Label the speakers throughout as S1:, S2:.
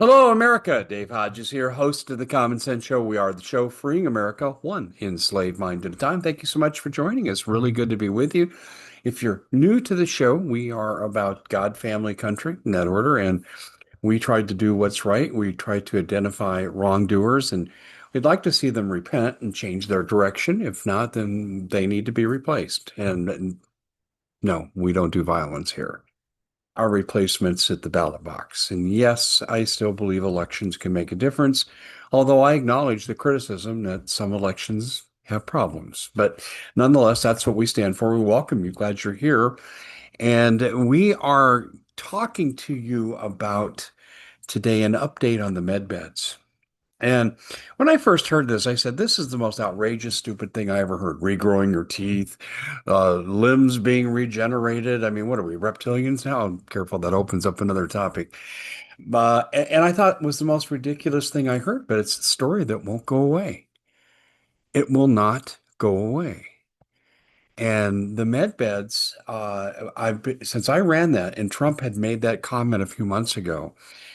S1: Hello, America. Dave Hodges here, host of the Common Sense Show. We are the show freeing America one enslaved mind at a time. Thank you so much for joining us. Really good to be with you. If you're new to the show, we are about God, family, country, in that order, and we try to do what's right. We try to identify wrongdoers, and we'd like to see them repent and change their direction. If not, then they need to be replaced. And no, we don't do violence here. Our replacements at the ballot box. And yes, I still believe elections can make a difference, although I acknowledge the criticism that some elections have problems. But nonetheless, that's what we stand for. We welcome you. Glad you're here. And we are talking to you about today an update on the medbeds. And when I first heard this, I said, this is the most outrageous, stupid thing I ever heard. Regrowing your teeth, limbs being regenerated. I mean, what are we, reptilians now? I'm careful, that opens up another topic. And I thought it was the most ridiculous thing I heard, but it's a story that won't go away. It will not go away. And the med beds, since I ran that, and Trump had made that comment a few months ago,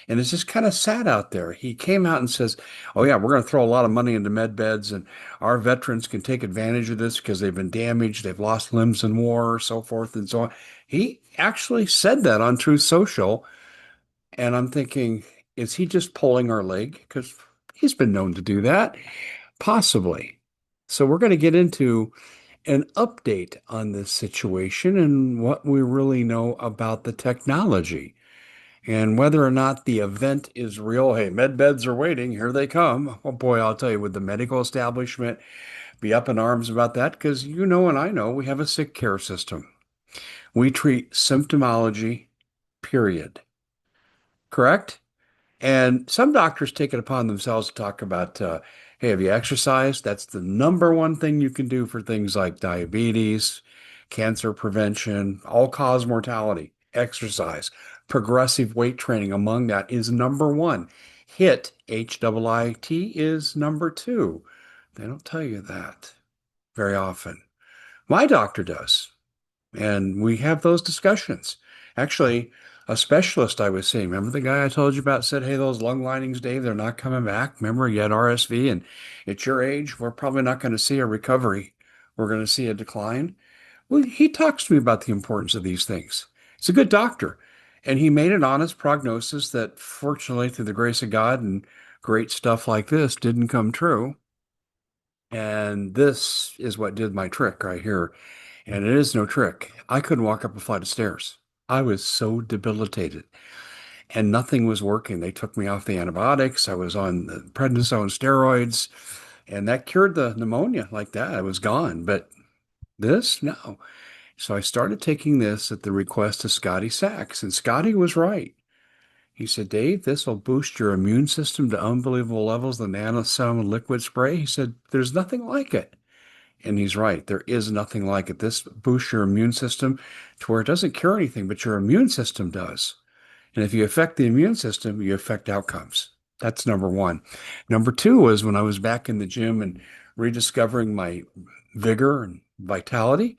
S1: and it's just kind of sat out there. He came out and says, "Oh yeah, we're going to throw a lot of money into med beds, and our veterans can take advantage of this because they've been damaged, they've lost limbs in war, so forth and so on." He actually said that on Truth Social, and I'm thinking, is he just pulling our leg? Because he's been known to do that, possibly. So we're going to get into an update on this situation and what we really know about the technology and whether or not the event is real. Hey, med beds are waiting. Here they come. Oh boy, I'll tell you, would the medical establishment be up in arms about that? Because you know, and I know we have a sick care system. We treat symptomology, period. Correct? And some doctors take it upon themselves to talk about, hey, have you exercised? That's the number one thing you can do for things like diabetes, cancer prevention, all-cause mortality. Exercise. Progressive weight training among that is number one. HIIT, is number two. They don't tell you that very often. My doctor does. And we have those discussions. Actually, a specialist I was seeing, remember the guy I told you about said, hey, those lung linings, Dave, they're not coming back. Remember, you had RSV, and at your age, we're probably not going to see a recovery. We're going to see a decline. Well, he talks to me about the importance of these things. He's a good doctor. And he made an honest prognosis that, fortunately, through the grace of God and great stuff like this, didn't come true. And this is what did my trick right here. And it is no trick. I couldn't walk up a flight of stairs. I was so debilitated and nothing was working. They took me off the antibiotics. I was on the prednisone steroids, and that cured the pneumonia like that. I was gone. But this, no. So I started taking this at the request of Scotty Sachs, and Scotty was right. He said, Dave, this will boost your immune system to unbelievable levels. The nanosome liquid spray. He said, there's nothing like it. And he's right. There is nothing like it. This boosts your immune system to where it doesn't cure anything, but your immune system does. And if you affect the immune system, you affect outcomes. That's number one. Number two was when I was back in the gym and rediscovering my vigor and vitality,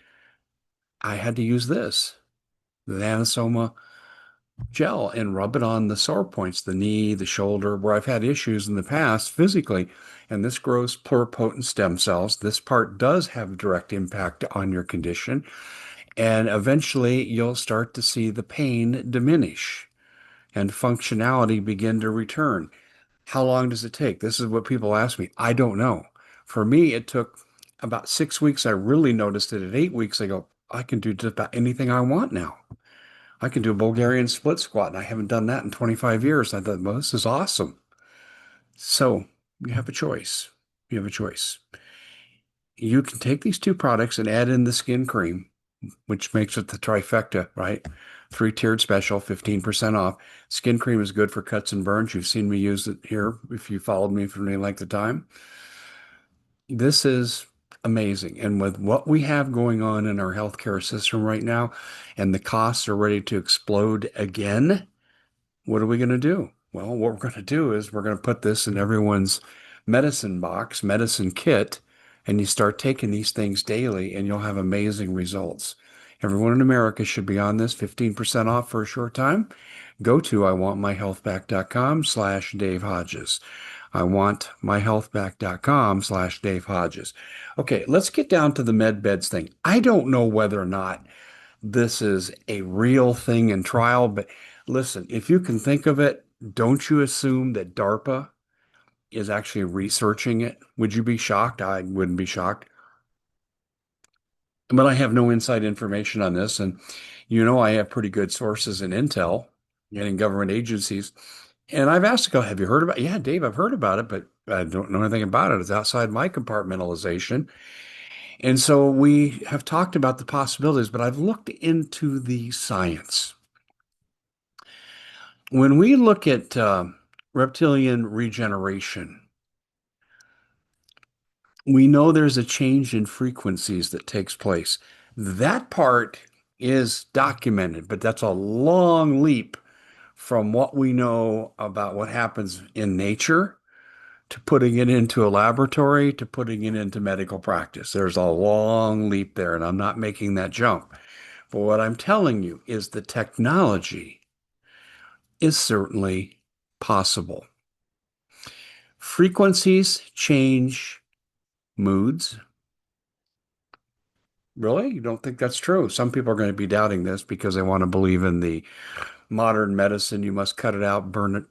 S1: I had to use this, the nanosoma gel, and rub it on the sore points, the knee, the shoulder, where I've had issues in the past physically. And this grows pluripotent stem cells. This part does have a direct impact on your condition. And eventually you'll start to see the pain diminish and functionality begin to return. How long does it take? This is what people ask me. I don't know. For me, it took about 6 weeks. I really noticed it. At 8 weeks, I go, I can do just about anything I want now. I can do a Bulgarian split squat, and I haven't done that in 25 years. I thought, well, this is awesome. So you have a choice. You have a choice. You can take these two products and add in the skin cream, which makes it the trifecta, right? Three-tiered special, 15% off. Skin cream is good for cuts and burns. You've seen me use it here if you followed me for any length of time. This is amazing. And with what we have going on in our healthcare system right now, and the costs are ready to explode again, what are we going to do? Well, what we're going to do is we're going to put this in everyone's medicine box, medicine kit, and you start taking these things daily, and you'll have amazing results. Everyone in America should be on this 15% off for a short time. Go to iwantmyhealthback.com/Dave Hodges. iwantmyhealthback.com/Dave Hodges. Okay, let's get down to the med beds thing. I don't know whether or not this is a real thing in trial, but listen, if you can think of it, don't you assume that DARPA is actually researching it? Would you be shocked? I wouldn't be shocked. But I have no inside information on this. And I have pretty good sources in Intel and in government agencies. And I've asked to go, have you heard about it? Yeah, Dave, I've heard about it, but I don't know anything about it. It's outside my compartmentalization. And so we have talked about the possibilities, but I've looked into the science. When we look at reptilian regeneration, we know there's a change in frequencies that takes place. That part is documented, but that's a long leap from what we know about what happens in nature to putting it into a laboratory to putting it into medical practice. There's a long leap there, and I'm not making that jump. But what I'm telling you is the technology is certainly possible. Frequencies change moods. Really? You don't think that's true? Some people are going to be doubting this because they want to believe in the modern medicine. You must cut it out, burn it,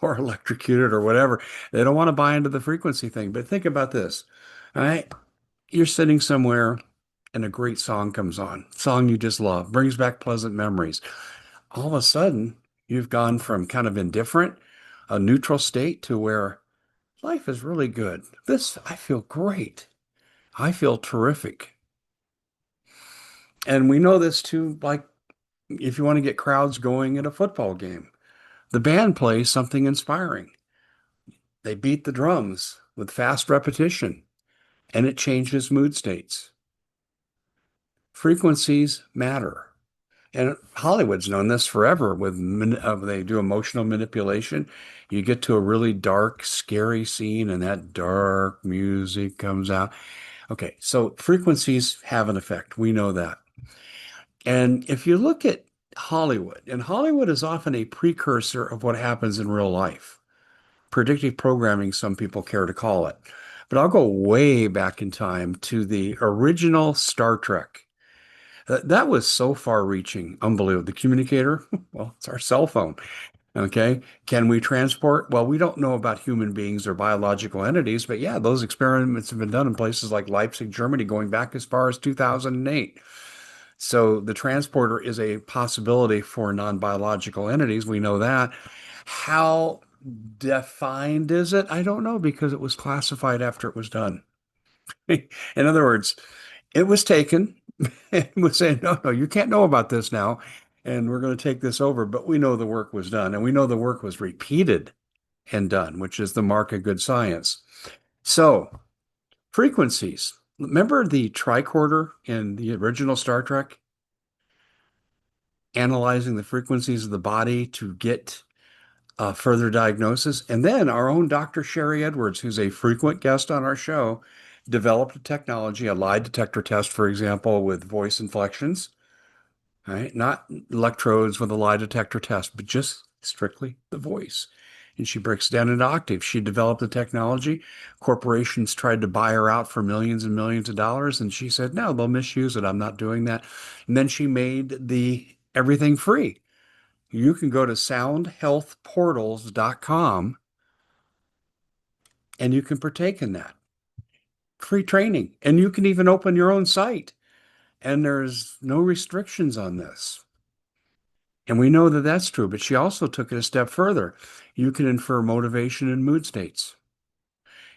S1: or electrocute it, or whatever. They don't want to buy into the frequency thing. But think about this. All right. You're sitting somewhere and a great song comes on, song you just love, brings back pleasant memories. All of a sudden, you've gone from kind of indifferent, a neutral state to where life is really good. I feel great. I feel terrific. And we know this too, like if you want to get crowds going at a football game, the band plays something inspiring. They beat the drums with fast repetition, and it changes mood states. Frequencies matter. And Hollywood's known this forever they do emotional manipulation. You get to a really dark, scary scene, and that dark music comes out. Okay, so frequencies have an effect. We know that. And if you look at Hollywood, and Hollywood is often a precursor of what happens in real life. Predictive programming, some people care to call it. But I'll go way back in time to the original Star Trek. That was so far reaching, unbelievable. The communicator, well, it's our cell phone. Okay. Can we transport? Well, we don't know about human beings or biological entities, but yeah, those experiments have been done in places like Leipzig, Germany, going back as far as 2008. So the transporter is a possibility for non-biological entities. We know that. How defined is it? I don't know because it was classified after it was done. In other words, it was taken and was saying, no, no, you can't know about this now. And we're going to take this over. But we know the work was done and we know the work was repeated and done, which is the mark of good science. So frequencies. Remember the tricorder in the original Star Trek? Analyzing the frequencies of the body to get further diagnosis. And then our own Dr. Sherry Edwards, who's a frequent guest on our show, developed a technology, a lie detector test, for example, with voice inflections, right? Not electrodes with a lie detector test, but just strictly the voice. And she breaks it down into octaves. She developed the technology. Corporations tried to buy her out for millions and millions of dollars. And she said, no, they'll misuse it. I'm not doing that. And then she made the everything free. You can go to soundhealthportals.com and you can partake in that free training. And you can even open your own site. And there's no restrictions on this. And we know that that's true, but she also took it a step further. You can infer motivation and mood states.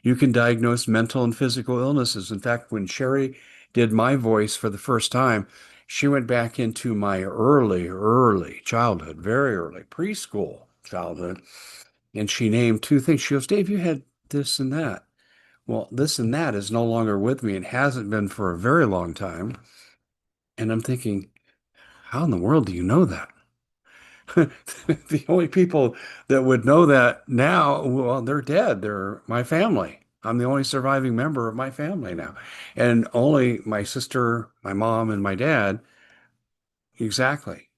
S1: You can diagnose mental and physical illnesses. In fact, when Sherry did my voice for the first time, she went back into my early childhood, very early preschool childhood, and she named two things. She goes, Dave, you had this and that. Well, this and that is no longer with me and hasn't been for a very long time. And I'm thinking, how in the world do you know that? The only people that would know that now, well, they're dead. They're my family. I'm the only surviving member of my family now. And only my sister, my mom, and my dad Exactly.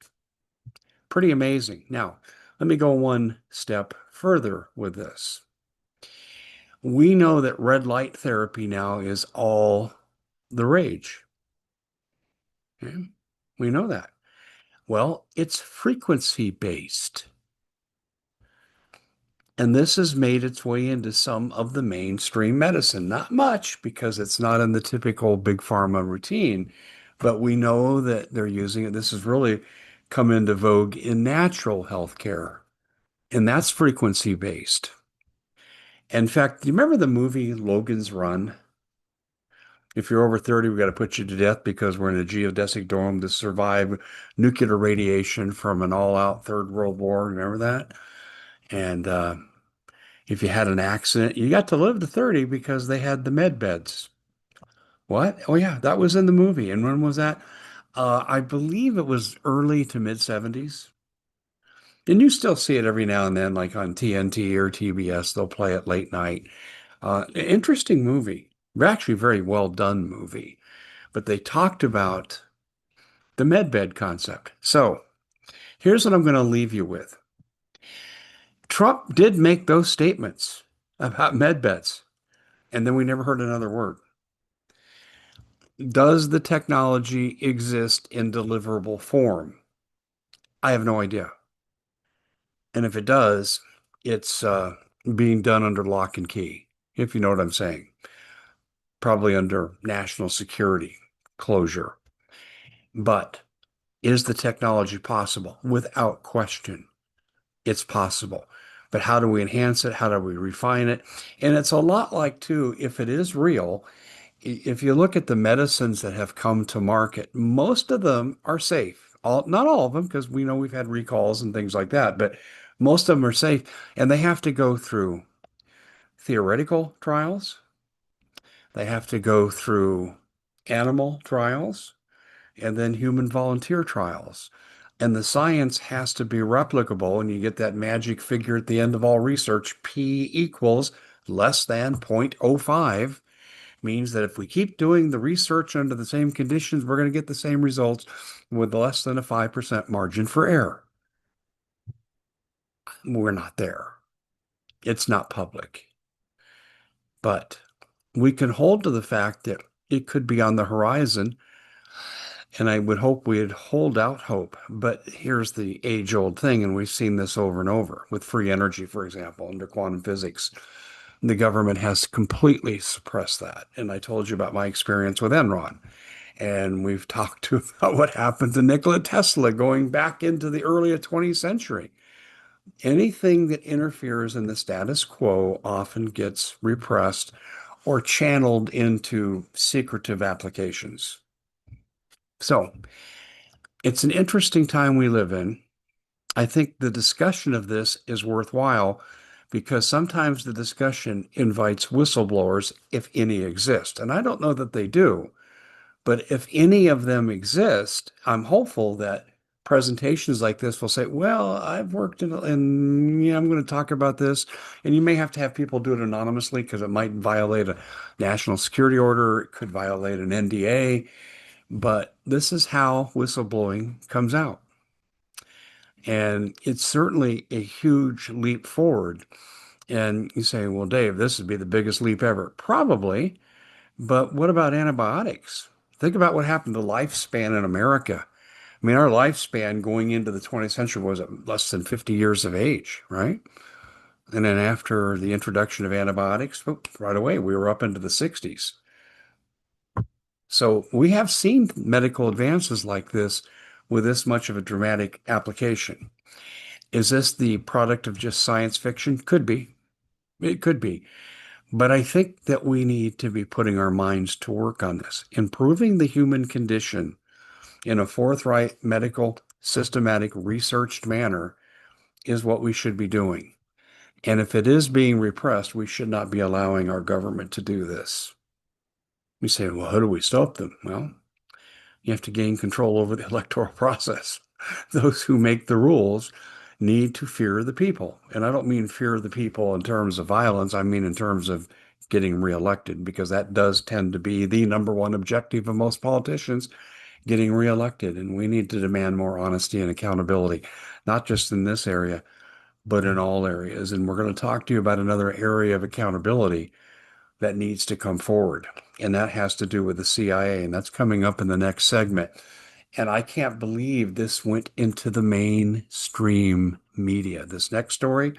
S1: Pretty amazing. Now, let me go one step further with this. We know that red light therapy now is all the rage. Okay? We know that. Well, it's frequency based. And this has made its way into some of the mainstream medicine. Not much because it's not in the typical big pharma routine, but we know that they're using it. This has really come into vogue in natural healthcare, and that's frequency based. In fact, do you remember the movie Logan's Run? If you're over 30, we got to put you to death because we're in a geodesic dome to survive nuclear radiation from an all-out Third World War. Remember that? And if you had an accident, you got to live to 30 because they had the med beds. What? Oh, yeah, that was in the movie. And when was that? I believe it was early to mid 70s. And you still see it every now and then, like on TNT or TBS, they'll play it late night. Interesting movie. Actually, very well done movie. But they talked about the medbed concept. So here's what I'm going to leave you with. Trump did make those statements about medbeds, and then we never heard another word. Does the technology exist in deliverable form? I have no idea. And if it does, it's being done under lock and key, if you know what I'm saying. Probably under national security closure. But is the technology possible? Without question, it's possible. But how do we enhance it? How do we refine it? And it's a lot like, too, if it is real, if you look at the medicines that have come to market, most of them are safe. Not all of them, because we know we've had recalls and things like that, but most of them are safe. And they have to go through theoretical trials. They have to go through animal trials and then human volunteer trials. And the science has to be replicable, and you get that magic figure at the end of all research, P equals less than 0.05, means that if we keep doing the research under the same conditions, we're going to get the same results with less than a 5% margin for error. We're not there. It's not public. But we can hold to the fact that it could be on the horizon. And I would hope we'd hold out hope. But here's the age-old thing, and we've seen this over and over with free energy, for example, under quantum physics. The government has completely suppressed that. And I told you about my experience with Enron. And we've talked about what happened to Nikola Tesla going back into the early 20th century. Anything that interferes in the status quo often gets repressed or channeled into secretive applications. So it's an interesting time we live in. I think the discussion of this is worthwhile because sometimes the discussion invites whistleblowers, if any exist. And I don't know that they do, but if any of them exist, I'm hopeful that presentations like this will say, well, I've worked and yeah, I'm going to talk about this. And you may have to have people do it anonymously because it might violate a national security order. It could violate an NDA. But this is how whistleblowing comes out. And it's certainly a huge leap forward. And you say, well, Dave, this would be the biggest leap ever. Probably. But what about antibiotics? Think about what happened to lifespan in America. I mean, our lifespan going into the 20th century was at less than 50 years of age, right? And then after the introduction of antibiotics, right away, we were up into the 60s. So we have seen medical advances like this with this much of a dramatic application. Is this the product of just science fiction? Could be. It could be. But I think that we need to be putting our minds to work on this. Improving the human condition in a forthright, medical, systematic, researched manner is what we should be doing. And if it is being repressed, we should not be allowing our government to do this. We say, well, how do we stop them? Well, you have to gain control over the electoral process. Those who make the rules need to fear the people. And I don't mean fear the people in terms of violence. I mean in terms of getting reelected, because that does tend to be the number one objective of most politicians. getting reelected. And we need to demand more honesty and accountability, not just in this area, but in all areas. And we're going to talk to you about another area of accountability that needs to come forward. And that has to do with the CIA. And that's coming up in the next segment. And I can't believe this went into the mainstream media. This next story,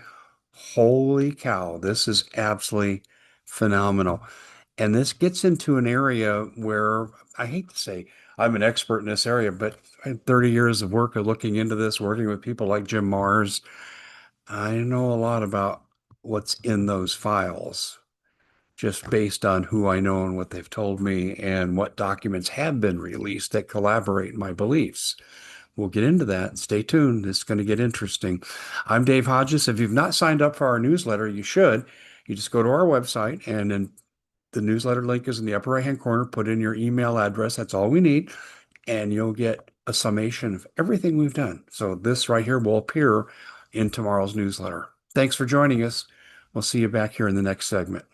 S1: holy cow, this is absolutely phenomenal. And this gets into an area where I hate to say I'm an expert in this area, but I had 30 years of work of looking into this, working with people like Jim Mars. I know a lot about what's in those files just based on who I know and what they've told me and what documents have been released that corroborate my beliefs. We'll get into that. Stay tuned. It's going to get interesting. I'm Dave Hodges. If you've not signed up for our newsletter, you should. You just go to our website, and then the newsletter link is in the upper right-hand corner. Put in your email address. That's all we need. And you'll get a summation of everything we've done. So this right here will appear in tomorrow's newsletter. Thanks for joining us. We'll see you back here in the next segment.